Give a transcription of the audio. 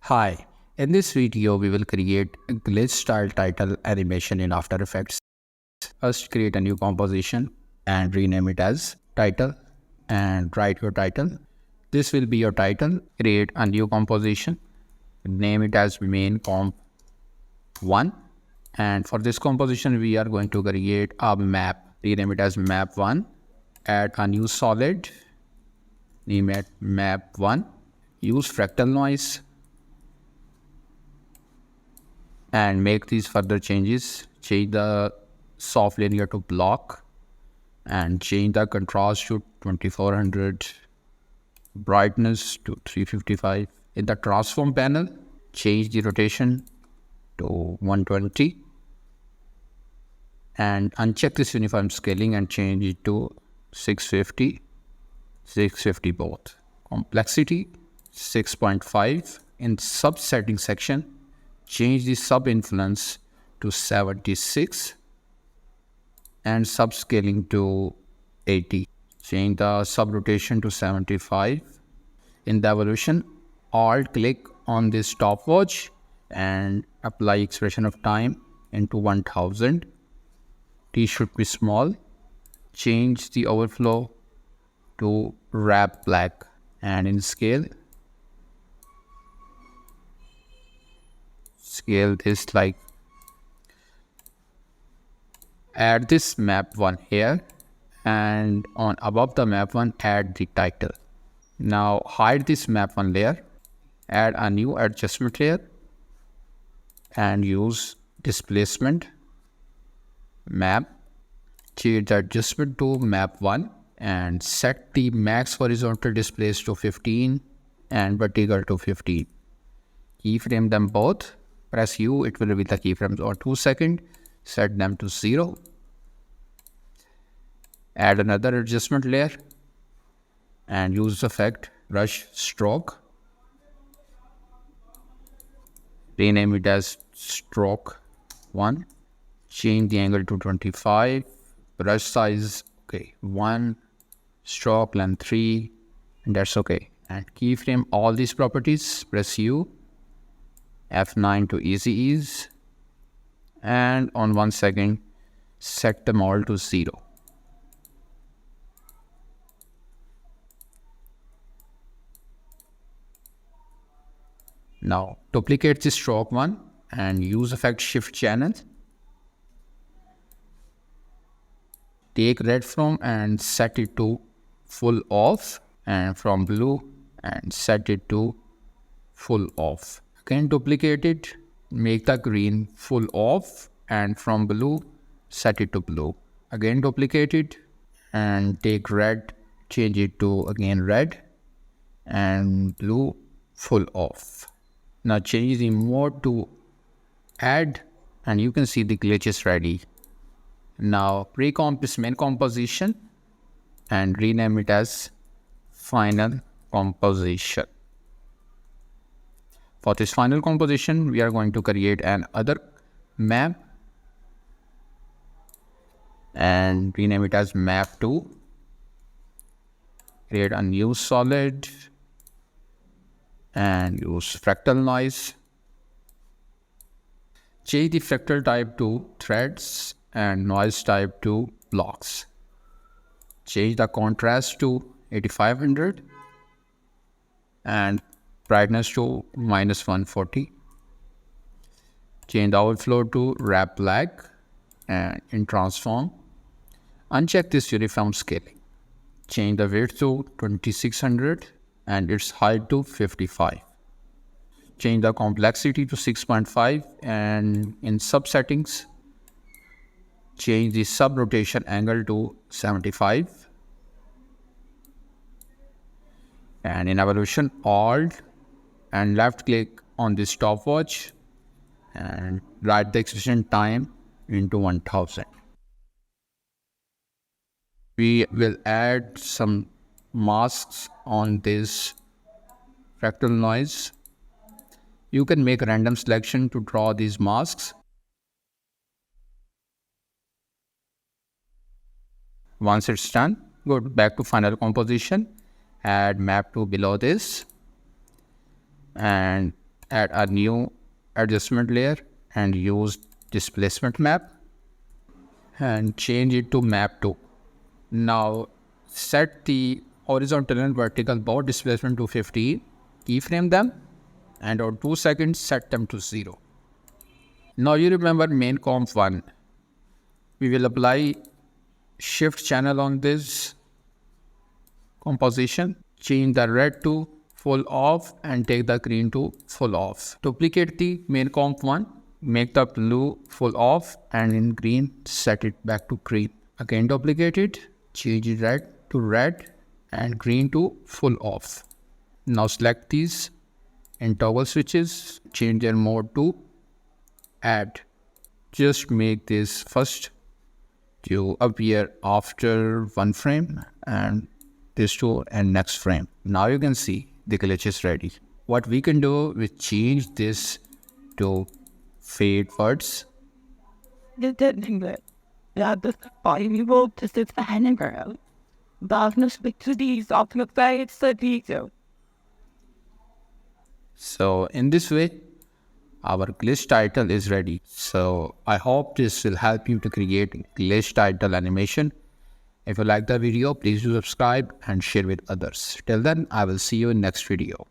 Hi, in this video we will create a glitch style title animation in After Effects. First create a new composition and rename it as title and write your title. This will be your title. Create a new composition, name it as main comp 1, and for this composition we are going to create a map. Rename it as map 1. Add a new solid, name it map 1. Use Fractal Noise and make these further changes. Change the soft linear to block and change the contrast to 2400, brightness to 355. In the transform panel, change the rotation to 120 and uncheck this uniform scaling and change it to 650 both. Complexity 6.5. In subsetting section, change the sub influence to 76 and subscaling to 80. Change the sub rotation to 75. In the evolution, alt click on this stopwatch and apply expression of time into 1000. T should be small. Change the overflow to wrap black, and in scale this like add this map 1 here, and on above the map 1 add the title. Now hide this map 1 layer, add a new adjustment layer and use displacement map. Change the adjustment to map 1 and set the max horizontal displace to 15 and vertical to 15. Keyframe them both. Press U, it will reveal the keyframes on 2 seconds. Set them to 0. Add another adjustment layer and use the effect brush stroke. Rename it as stroke 1. Change the angle to 25. Brush size 1. Stroke length 3. And that's okay. And keyframe all these properties. Press U. F9 to easy ease, and on 1 second set them all to 0. Now duplicate this stroke 1 and use effect shift channel. Take red from and set it to full off, and from blue and set it to full off. Again duplicate it, make the green full off, and from blue set it to blue. Again duplicate it and take red, change it to again red, and blue full off. Now change the mode to add, and you can see the glitch is ready. Now pre-comp this main composition and rename it as final composition. For this final composition, we are going to create another map and rename it as map 2. Create a new solid and use Fractal Noise. Change the fractal type to threads and noise type to blocks. Change the contrast to 8500 and brightness to -140. Change the overflow to wrap black, and in transform, uncheck this uniform scaling. Change the width to 2600 and its height to 55. Change the complexity to 6.5, and in subsettings, change the sub rotation angle to 75. And in evolution, alt and left click on this stopwatch and write the expression time into 1000. We will add some masks on this fractal noise. You can make a random selection to draw these masks. Once it's done, go back to final composition, add map 2 below this, and add a new adjustment layer and use displacement map and change it to map 2. Now set the horizontal and vertical both displacement to 50, keyframe them, and on 2 seconds set them to 0. Now you remember main comp 1. We will apply shift channel on this composition, change the red to full off and take the green to full off. Duplicate the main comp 1, make the blue full off, and in green set it back to green. Again duplicate it, change it red to red and green to full off. Now select these and toggle switches, change their mode to add. Just make this first to appear after one frame and this two and next frame. Now you can see the glitch is ready. What we can do is change this to fade words. So in this way, our glitch title is ready. So I hope this will help you to create glitch title animation. If you like the video, please do subscribe and share with others. Till then, I will see you in next video.